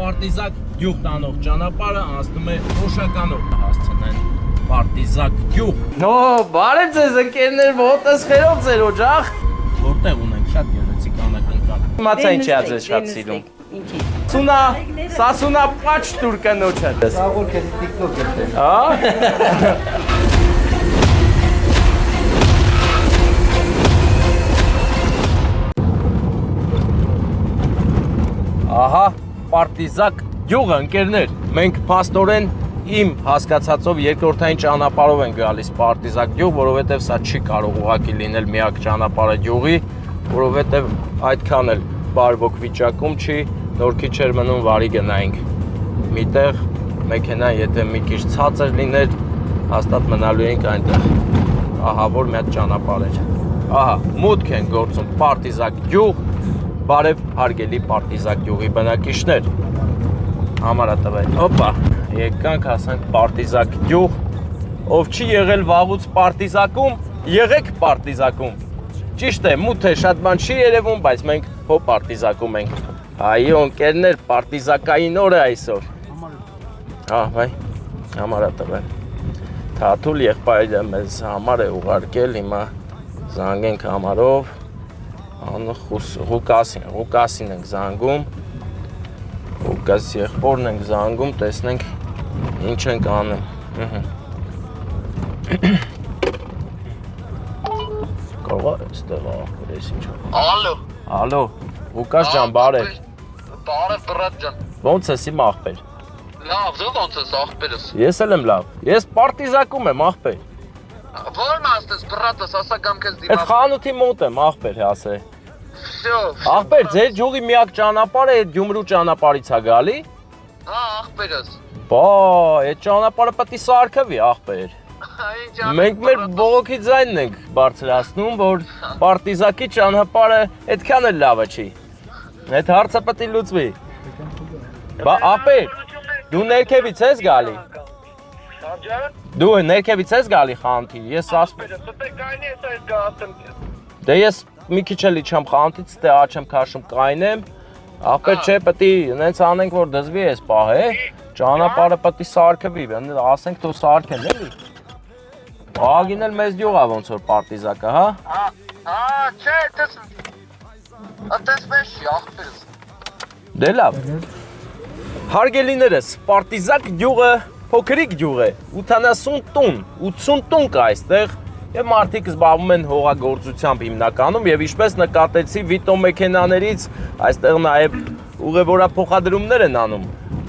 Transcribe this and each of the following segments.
Պարտիզակ գյուղ տանող ճանապարհը անցնում է Օշականով հասցնեն Պարտիզակ գյուղ։ Նո, բարև ձեզ ընկերներ, ոտս խերով ձեր օջախ։ Որտեղ ունենք շատ գեղեցիկ անակնկալ։ Իմացա ինչի ա ձեզ շատ սիրում։ Սունա, սասունա պաչ տուրկանոչը։ Սաղոր քեզ TikTok գտել։ Հա։ Ահա, Պարտիզակ գյուղը ընկերներ, մենք փաստորեն իմ հասկացածով երկրորդային ճանապարհով են գալիս Պարտիզակ գյուղ, որովհետև սա չի կարող ուղղակի լինել միակ ճանապարհը գյուղի, որովհետև այդքան էլ բարվոք վիճակում չի, նոր քիչ էր մնում վարի գնայինք։ Միտեղ մեքենան եթե մի քիչ ցածր լիներ, հաստատ մնալու էինք այնտեղ։ Ահա որ մի հատ ճանապարհ էր։ Ահա, մուտք են գործում Պարտիզակ գյուղ, բարև հարգելի Պարտիզակ գյուղի բնակիչներ։ Համարա տվել։ Հոպա, եկանք հասանք Պարտիզակ գյուղ, ով չի եղել վաղուց Պարտիզակում, եղեք Պարտիզակում։ Ճիշտ է, մութ է, շատ բան չի երևում, բայց մենք հո Պարտիզակում ենք։ Այո, ընկերներ, Պարտիզակային օր է այսօր։ Վայ, համարա տվել։ Թաթուլ եղբայրը մեզ համար է ուղարկել, հիմա զանգենք համարով։ Ղուկասին ենք զանգում, Ղուկաս եղբորն ենք զանգում, տեսնենք ինչ ենք անում։ Կարող է այստեղ ախր ես ինչ։ Ալո, Ղուկաս ջան, բարև։ Բարև բրատ ջան։ Ոնց ես իմ ախպեր։ Լավ, դու ոնց ես ախպերս։ Ես էլ եմ լավ։ Ես Պարտիզակում եմ ախպեր։ Ո՞րն աստես բրատս, ասա կամ քեզ Այդ դիմաց։ խանութի մոտ եմ ախպեր ասե։ Всё։ Ախպեր, ձեր ջուղի միակ ճանապարհը այդ Գյումրու ճանապարհից է գալի։ Հա, ախպերս։ Բա, այդ ճանապարհը պետք է սարքվի ախպեր։ Ինչ Մենք մեր բողոքի ձայնն ենք բարձրացնում, որ Պարտիզակի ճանապարհը այդքան էլ լավը չի։ Այդ հարցը պետք է լուծվի։ Բա ախպեր, դու ներքևից ես գալի։ Դու ներքևից ես գալի խանութի, ես ասում Դե ես մի քիչ էլ իջամ խանութից, դե աչեմ քաշում կայնեմ։ Ախպեր չէ, պետք է նենց անենք, որ դզվի ես պահե, ճանապարհը պետք է սարքվի, ասենք դու սարքեն էլի։ Ագին էլ մեզ դյուղ է ոնց որ Պարտիզակը, հա։ Հա, չէ, այդպես մեծ ախպերս։ Դե լավ։ Հարգելիներս, Պարտիզակ գյուղը փոքրիկ գյուղ է, 80 տուն կա այստեղ, եւ մարդիկ զբաղվում են հողագործությամբ հիմնականում եւ ինչպես նկատեցի վիտո մեքենաներից այստեղ նաեւ ուղևորափոխադրումներ են անում,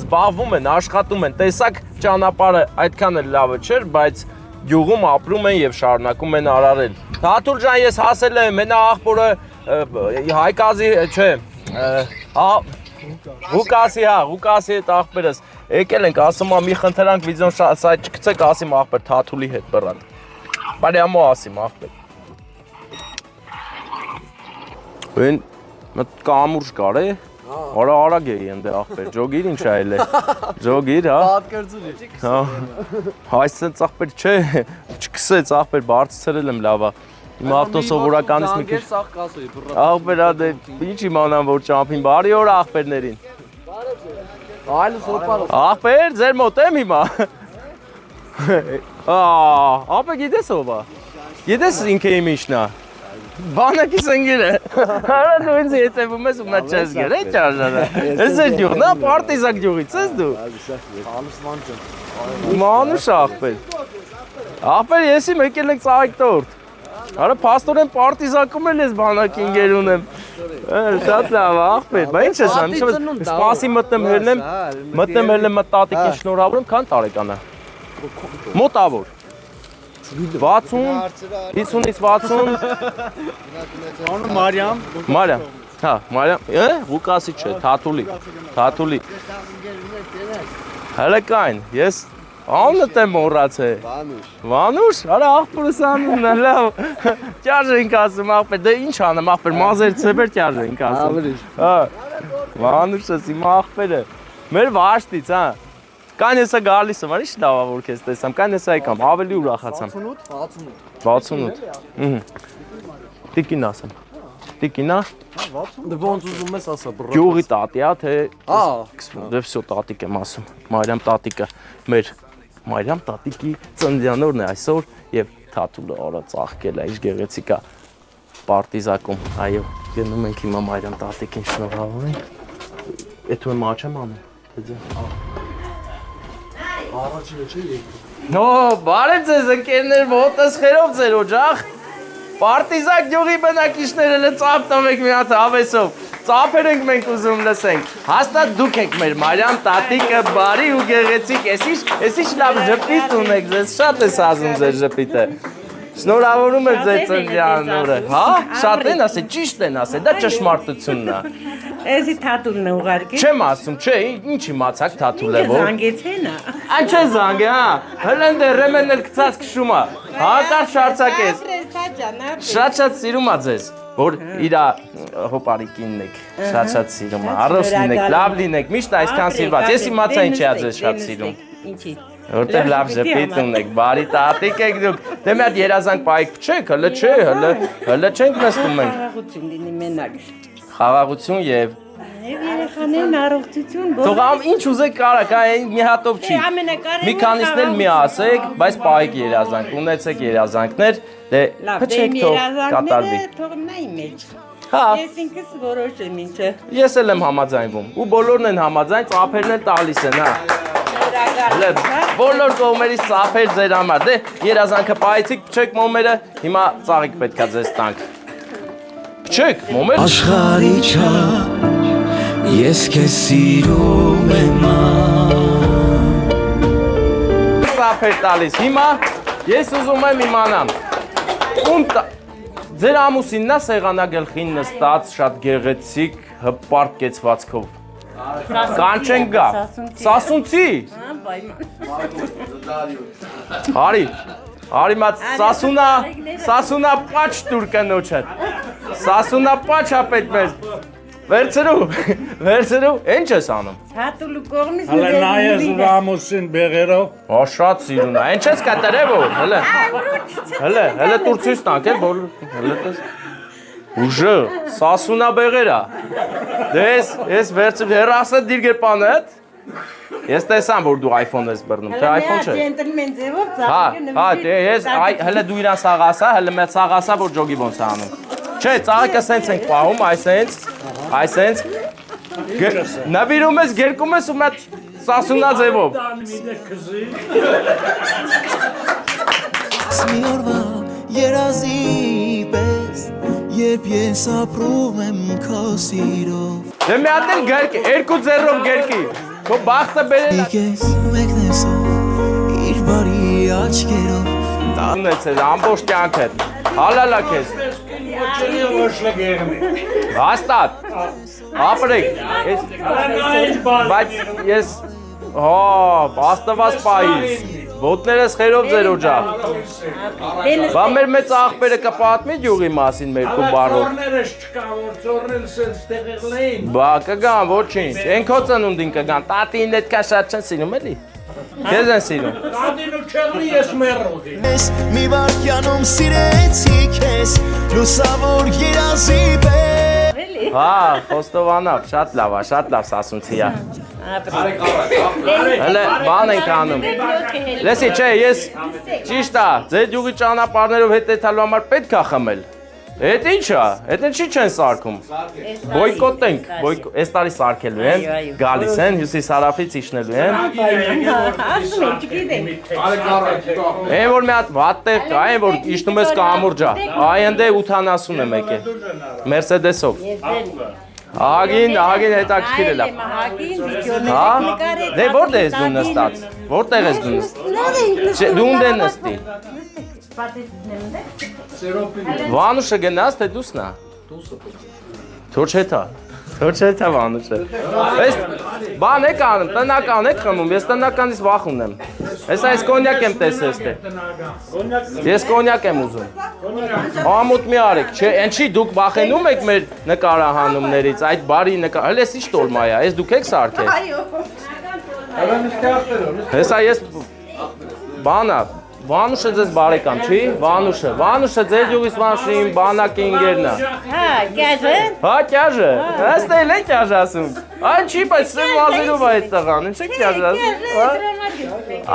զբաղվում են, աշխատում են, տեսակ ճանապարհը այդքան էլ լավը չէր, բայց գյուղում ապրում են եւ շարունակում են արարել։ Թաթուլ ջան, ես հասել եմ, մենա աղբորը Հայկազի, չէ, Ղուկասի հետ աղբերս եկել ենք, ասում եմ մի խնդրանք վիդեոն սայթ չգցեք, ասիմ աղբեր Թաթուլի հետ բռան։ Բարի ամո ասիմ աղբեր։ Բեն մտ կամուրջ կար է։ Արա արագ է ենդ աղբեր, ջոգիր ինչ այլ է։ Ջոգիր, հա։ Պատկերձուր է։ Հա։ Այսպես աղբեր չէ, չկսեց աղբեր բարձրել եմ լավա։ Իմ ավտոսովորականից մի քիչ։ Աղբեր ադե ինչ իմանամ որ ճամփին բարի օր աղբերներին։ Այլ սոպարը։ Աղբեր ձեր մոտ եմ հիմա։ Ապա գիտես ով է։ Գիտես ինքը իմ ինչն է։ Բանակի սնգիրը։ Արա դու ինձ հետևում ես ու նա չես գեր, ի՞նչ արժանա։ Ես էլ գյուղն է, Պարտիզակ գյուղից ես դու։ Անուսման ջան։ Մանուշ աղբեր։ Աղբեր ես իմ եկել ենք ծաղիկ տորտ։ Արա փաստորեն Պարտիզակում էլ ես բանակի ընկեր ունեմ։ Շատ լավ աղբեր, բա ինչ ես անում։ Սպասի մտնեմ հելնեմ տատիկին շնորհավորեմ, քան տարեկան է։ Մոտավոր 60, 50-ից 60 Անու Մարիամ։ Հա, Մարիամ, Ղուկասի չէ, Թաթուլի։ Հələ կային, ես անունդ եմ մոռացե։ Վանուշ, արա աղբորս անունն է, լավ։ Ճարժ ենք ասում աղբեր, դե ինչ անեմ աղբեր, մազեր ծեբեր ճարժ ենք ասում։ Հա, Վանուշս իմ աղբերը, մեր վաշտից, հա։ Կան հեսա գալիս եմ, ինչ լավ որ քեզ տեսամ, կան հեսա եկամ, ավելի ուրախացամ։ 68, 68։ Տիկին ասեմ։ տիկինա։ Ոնց ուզում ես ասա, բռա։ Գյուղի տատի է, թե Ա, դե վсё տատիկ եմ ասում։ Մարիամ տատիկը մեր Մարիամ տատիկի ծննդյան օրն է այսօր եւ Թաթուլը արա ծաղկել է, ինչ գեղեցիկ է Պարտիզակում։ Այո, գնում ենք հիմա Մարիամ տատիկին շնորհավորենք։ Էթու եմ աչեմ անում։ առաջինը չէ երկու։ Նո, բարև ձեզ ընկերներ, ոտս խերով ձեր օջախ։ Պարտիզակ գյուղի բնակիչները լը ծափ տվեք մի հատ հավեսով։ Ծափեր ենք մենք ուզում լսենք։ Հաստատ դուք եք մեր Մարիամ տատիկը բարի ու գեղեցիկ, էսի լավ ժպիտ ունեք, ձեզ շատ է սազում ձեր ժպիտը։ Շնորհավորում եմ ձեր ծննդյան օրը։ Հա, շատ են ասել, ճիշտ են ասել, դա ճշմարտությունն է։ Էսի Թաթուլն է ուղարկել։ Չեմ ասում, չէ, ինչ իմացաք Թաթուլը որ։ Զանգեցին է։ Այն չէ զանգ, հա։ Հլնդը ռեմենն էլ գցած քշում է։ Հակար շարցակես։ Շատ սիրում է ձեզ, որ իրա հոպարիկինն եք, շատ սիրում է, առողջ լինեք, լավ լինեք, միշտ այսքան սիրված, ես իմացա ինչի է ձեզ շատ սիրում, Ինչի։ որտեղ լավ ժպիտ ունեք, բարի տատիկ եք դուք, դե մի հատ երազանք պայք փչեք, հլը չէ, հլը չենք նստում ենք, Խաղաղություն լինի մենակ։ խաղաղություն եւ Եվ երեխաներին առողջություն, թող ինչ ուզեք կարակ, այն մի հատով չի, մի քանիսն էլ մի ասեք, բայց պայք երազանք, ունեցեք երազանքներ, դե փչեք թող կատարվի։ Թող նայի մեջ։ Հա, Ես ինքս որոշեմ ինչը։ ես էլ եմ համաձայնվում, ու բոլորն են համաձայն, ծափերն են տալիս են, հա։ Բոլոր կողմերից ծափեր ձեր համար, դե երազանքը պայեցիք, փչեք մոմերը, հիմա ծաղիկ պետքա ձեզ տանք։ Փչեք, մոմեր։ Աշխարհի չափ ես քեզ սիրում եմ Ծափեր տալիս, հիմա ես ուզում եմ իմանամ, ձեր ամուսինն է սեղանագլխին նստած շատ գեղեցիկ հպարտ կեցվածքով։ Կանչենք գա, սասունցի։ Հարի մատ սասունա պաչ տուր կնոչդ, սասունա պաչ ապետ մեզ, վերցրու, ինչ ես անում։ Թաթուլու կողմից Հələ նայես ու ամուսին բեղերով։ Ա շատ սիրուն է, ինչ ես կտրև որ, հլը տուր ցույց տանք է, հլը տես։ Ուժը, սասունա բեղերա, ես վերցրու հեռասը դիրգեպանդ, ես տեսամ, որ դու iPhone ես բռնում, թե iPhone չէ։ Ջենտլմեն ձևով Հա, ես հլը դու իրան սաղասա, հլը մեծ սաղասա, որ ջոգի ոնց է անում։ Չէ, ծաղիկը սենց ենք պահում, այսենց, նվիրում ես, գերկում ես ու մետ սասունա ձևով։ Մի օրվա երազի պես երբ ես ապրում եմ քո սիրով Դե մի հատ էլ գերկի, երկու ձեռով գերկի, քո բախտը բերել է։ Ես մեկնեսով իր բարի աչքերով Ունեցել ամբողջ կյանքդ, հալալա քեզ։ Հաստատ, ապրեք, բայց ես, աստված պայիս, ոտներս խերով ձեր օջախ։ Բա մեր մեծ աղբերը կպատմի գյուղի մասին մեր կու բարով։ Ծորներս չկա, որ ծորնել սենց տեղեղն էին։ Բա կգան, ոչինչ, են քո ծնունդին կգան, տատին էդ կա շատ չեն սիրում էլի։ Քեզ են սիրում։ Տադին ու չեղնի ես մերրոդի։ Ես մի վարկյանում սիրեցի քեզ լուսավոր երազի պես Հա, խոստովանավ, շատ լավ սասունցի է։ Հələ բան ենք անում։ Լսի, չէ, ես ճիշտ է, ձեր գյուղի ճանապարհներով հետեթալու համար պետք է խմել։ Էդ ի՞նչ է, էդ ինչի չեն սարքում։ Բոյկոտենք, այս տարի սարքելու են, գալիս են, հյուսիս-հարավից իջնելու են։ Ասում եմ, չգիտեմ։ Այն որ մի հատ վատտեղ կա, այն որ իջնում ես կամուրջա, այնդ է 80 է մեկ է, Մերսեդեսով։ Ահագին հետաքրքիր է լավ։ Հա, դե որտեղ ես դու նստած, որտեղ ես դու նստած, դու ունդ է նստի։ Վանուշը գնաց, թե դուսն է։ Թոր չէ Վանուշը։ Ես բան եք անում, տնական եք խմում, ես տնականից վախ ունեմ։ Այս կոնյակ եմ տեսել ստե։ Ես կոնյակ եմ ուզում։ Ամոթ մի արեք, չէ, ինչի դուք վախենում եք մեր նկարահանումներից, այդ բարի նկար, հələ ես ի՞նչ տոլմա է, ես դուք եք սարքել։ Հեսա ես բանա, Վանուշը ձեզ բարեկամ չի, Վանուշը ձեր յուղից Վանուշին բանակի ինգերն է։ Ha, gəzin. Հա, կյաժը, հəստə էլ է կյաժ ասում։ Այն չի, բայց սեմ վազերով այդ տղան, ինչ է կյաժ ասում։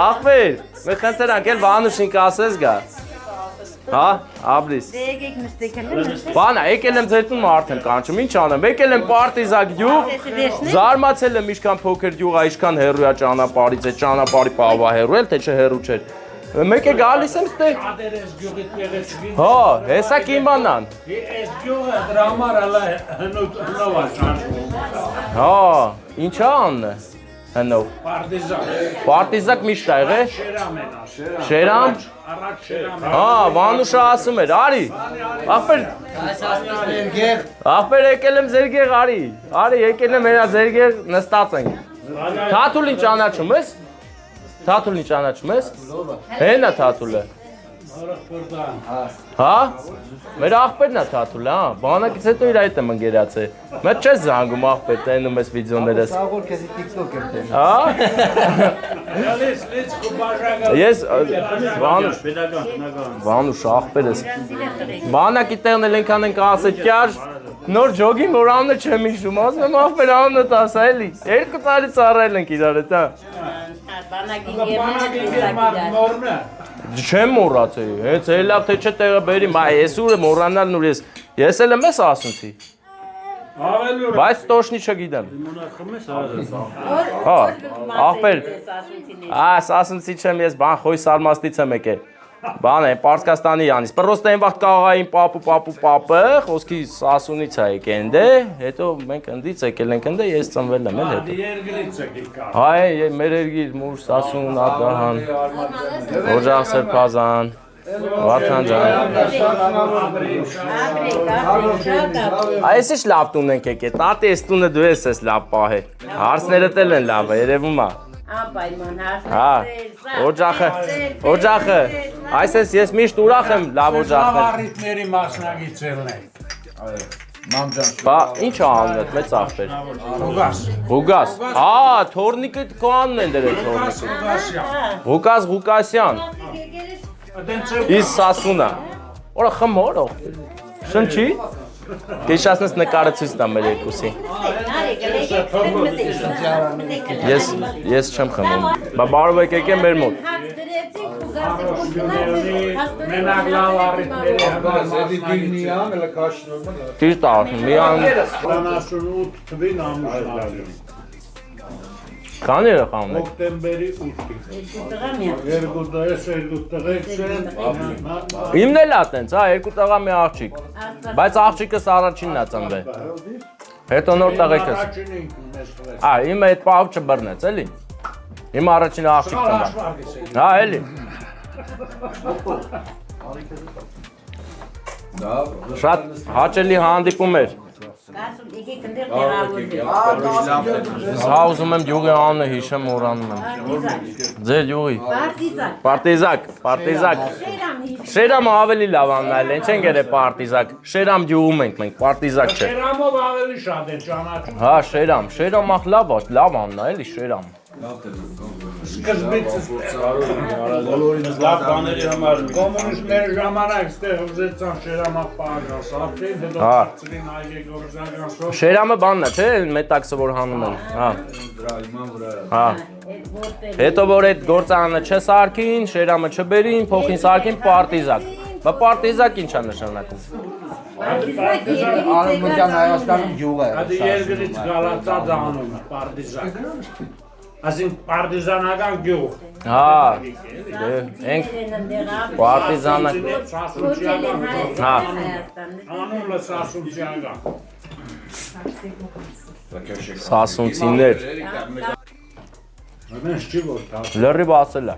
Ախվեր, մեր խնդրանք էլ Վանուշին կասես գա։ Հա, աբլիս։ Դեգեք նստեքել։ Բանա, եկել եմ ձեր տուն արդեն կանչում, ինչ անեմ, եկել եմ պարտիզակ յուղ, զարմացել եմ ինչքան փոքր յուղ է, ինչքան հեռու է ճանապարհից, այդ ճանապարհի պահվա հեռու էլ, թե չէ հեռու չէր։ Մեկ է գալիս եմ ստե։ Ադեր ես գյուղիտ եղեց գին։ Հա, հեսա կիմանան։ Ես գյուղը դրա համար հələ հնով աշխարհում։ Հա, ինչա անն է։ Հնով։ Պարտիզակ միշտ ա եղե։ Շերամ են ասել։ Շերամ։ Առաջ շերամ։ Հա, Վանուշը ասում էր, արի։ Ախպեր եկել եմ ձեր գեղ, արի։ Արի, եկել եմ հենա ձեր գեղ, նստած ենք։ Թաթուլին ճանաչում ես։ Թաթուլին ճանաչում ես։ Հենա Թաթուլը։ Հա։ Մեր ախպերն է Թաթուլը, հա։ Բանակից հետո իր այդ եմ ընկերացել։ Մեր չես զանգում ախպեր, տենում ես վիդեոներս։ Սաղոր քեզի TikTok եմ տեն։ Հա։ Լից կուբաժագա։ Ես Վանուշ ախպերս։ Բանակի տեղն էլ ենքան ենք ասել կյար, նոր ջոգի որ անունը չեմ հիշում, ասում եմ ախպեր անունը տաս էլի։ 2 տարի ծառայել ենք իրար հետ, հա։ Բանակի նորմը։ Չեմ մոռացել, հենց էլ լավ թե չէ տեղը բերիմ, այ ես ուր եմ մոռանալ նոր ես էլ եմ ես ասունցի։ Ավելի ուր։ Բայց տոշնի չգիտեմ։ Հա, ախպեր։ Ասունցի չեմ ես, բան խոյ սարմաստից եմ եկել։ Բան է, Պարսկաստանի յանից։ Պրոստը այն վաղ կաղային պապը, խոսքի Սասունից է եկեն դե, հետո մենք ընդից եկել ենք ընդե, ես ծնվել եմ էլ հետո։ Երգրից եկել։ Հայ, մեր երգիր, մուր, Սասուն, Ադահան, Օջախ Սրբազան, Վարդան ջան։ Այս ինչ լավ տուն ենք եկել, տատի ես տունը դու ես լավ պահել, հարցներդ էլ են լավ է, երևում է։ Անպայման Օջախը, օջախը, այսպես ես միշտ ուրախ եմ լավ օջախներ։ Առիթների մասնագիծ ելն է։ Բա, ինչ անունդ, մեծ ախպեր։ Ղուգաս։ Հա, թորնիկը քո անունն են դրել թորնիկը։ Ղուգաս Ղուկասյան։ Իս Սասունա։ Օրա խմոր ախպեր։ Շնչի։ Կեշասնս նկարը ցույց տամ մեր երկուսի։ Ես չեմ խմում։ Բա բարով եք եկել մեր մոտ։ Մենակ լավ առիթների համար։ Ճիշտ ասում, միան 78 թվին ամուսնացել։ Քանի երեխա ունեք։ Հոկտեմբերի 8-ին։ Երկու տղեկ չեն։ Իմն էլ ա տենց, հա, 2 տղա մի աղջիկ։ Բայց աղջիկս առաջինն ա ծնվել։ Հետո նոր տղեկս։ Ա, իմը այդ պահով չբռնեց, էլի։ Հիմա առաջին աղջիկ ծնվել։ Հա, էլի։ Շատ հաճելի հանդիպում էր։ Հա ուզում եմ յուղի անունը հիշեմ մոռանում եմ։ Ձեր յուղի։ Պարտիզակ։ Շերամը ավելի լավ աննայել են, չեն գերե պարտիզակ։ Շերամ յուղում ենք մենք, պարտիզակ չէ։ Շերամով ավելի շատ են ճանաչում։ Հա, շերամ ախ լավ աննա, էլի շերամ։ Սկզբից լավ բաների համար կոմունիստների ժամանակ ստեղ ուզեցան շերամախ պարագաս արդեն, հետո հարցրին այգե գործական սով։ Շերամը բանն է, չէ, մետաքսը որ հանում են, հա։ Հա։ Հետո որ այդ գործարանը չսարքին, շերամը չբերին, փոխին սարքին պարտիզակ։ Բա պարտիզակ ինչ է նշանակում։ Արևմտյան Հայաստանում յուղ է։ Հadi երգրից գալացած անունը պարտիզակ։ Այսին պարտիզանական գյուղ։ Հա։ Ենք պարտիզանակ։ Հա։ Անունը Սասունցիական։ Սասունցիներ։ Մենս չի որ դա։ Լրի բացել է։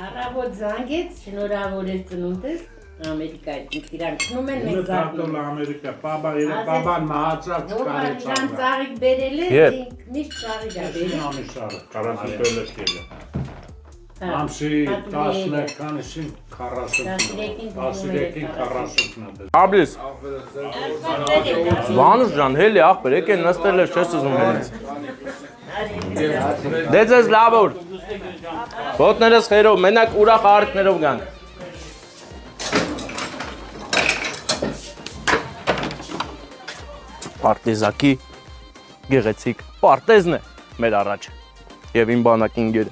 Առավոտ զանգեց, շնորհավոր ես ծնունդս Ամերիկայից իրան քնում են մենք Կարտոլ Ամերիկա, պապան մահացավ չկարեց Ան ծաղիկ բերել Եվ։ է, միշտ ծաղիկ ա բերել։ ամիսարը, 44 ելը։ Ամսի 11-ին 40 Աբլիս։ Վանուշ ջան, հելի ախպեր, եկել նստել ես չես ուզում հենց։ Դե ձեզ լավ օր։ Ոտներս խերով, մենակ ուրախ արքներով գանք։ Պարտեզակի գեղեցիկ պարտեզն է մեր առաջ եւ իմ բանակի ինգերը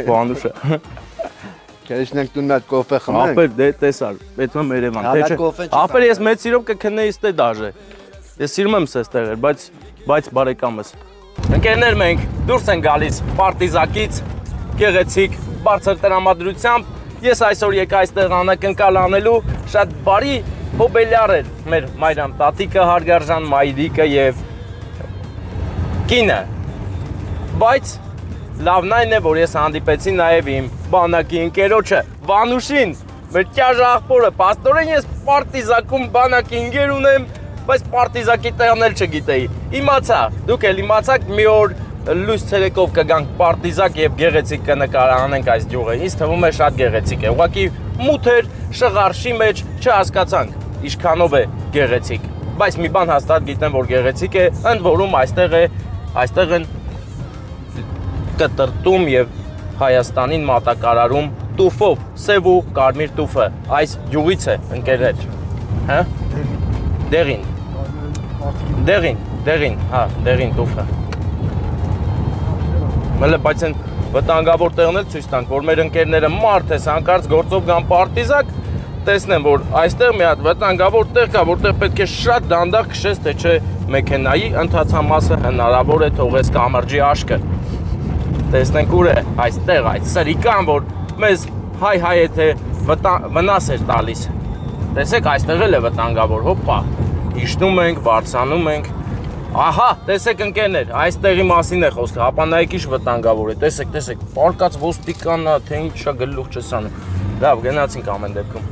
Վանուշը Քեշնենք դու նայ կոֆե խմենք։ ապեր դե տեսար պետք է մեր Երևան թե չէ ապեր ես մեծ սիրով կքնեի ստե դաժե ես սիրում եմ սես տեղեր բայց բարեկամս ընկերներ մենք դուրս են գալիս պարտիզակից գեղեցիկ բարձր տրամադրությամբ ես այսօր եկա այստեղ անակնկալ անելու շատ բարի հոբելյար էր մեր մայրամ տատիկը հարգարժան մայրիկը եւ կինը բայց լավն այն է որ ես հանդիպեցի նաեւ իմ բանակի ընկերոջը Վանուշին մեր ճաշ աղբորը պաստորեն ես պարտիզակում բանակի ընկեր ունեմ բայց պարտիզակի տեղն էլ չգիտեի իմացա դուք էլ իմացաք մի օր լույս ցերեկով կգանք պարտիզակ եւ գեղեցիկ կնկարանենք այս գյուղը ինձ թվում է շատ գեղեցիկ է ուղղակի մութ էր շղարշի մեջ չհասկացանք ինչքանով է գեղեցիկ բայց մի բան հաստատ գիտեմ որ գեղեցիկ է ընդ որում այստեղ են կտրտում եւ Հայաստանին մատակարարում տուֆով սև ու կարմիր տուֆը այս գյուղից է ընկերներ հա դեղին տուֆը մելը բայց են վտանգավոր տեղներ ցույց տանք որ մեր ընկերները մարդ է հանկարծ գործով գան պարտիզակ տեսնեմ որ այստեղ մի հատ վտանգավոր տեղ կա որտեղ պետք է շատ դանդաղ քշես թե չէ մեքենայի ընթացամասը հնարավոր է թողես կամրջի աշկը տեսնենք ուր է այստեղ այդ սրիկան որ մեզ հայ է թե վնաս էր տալիս տեսեք այստեղ էլ է վտանգավոր հոպա իջնում ենք բարձրանում ենք ահա տեսեք ընկերներ այստեղի մասին է խոսքը հապա նայեք ինչ վտանգավոր է տեսեք պարկած ոստիկանա թե ինչա գլուխ չսանում լավ գնացինք ամեն դեպքում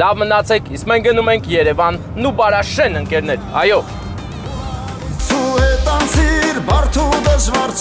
լավ մնացեք իսկ մենք գնում ենք Երևան նուբարաշեն ընկերներ այո Ցու հետ անցիր բարդ ու դժվար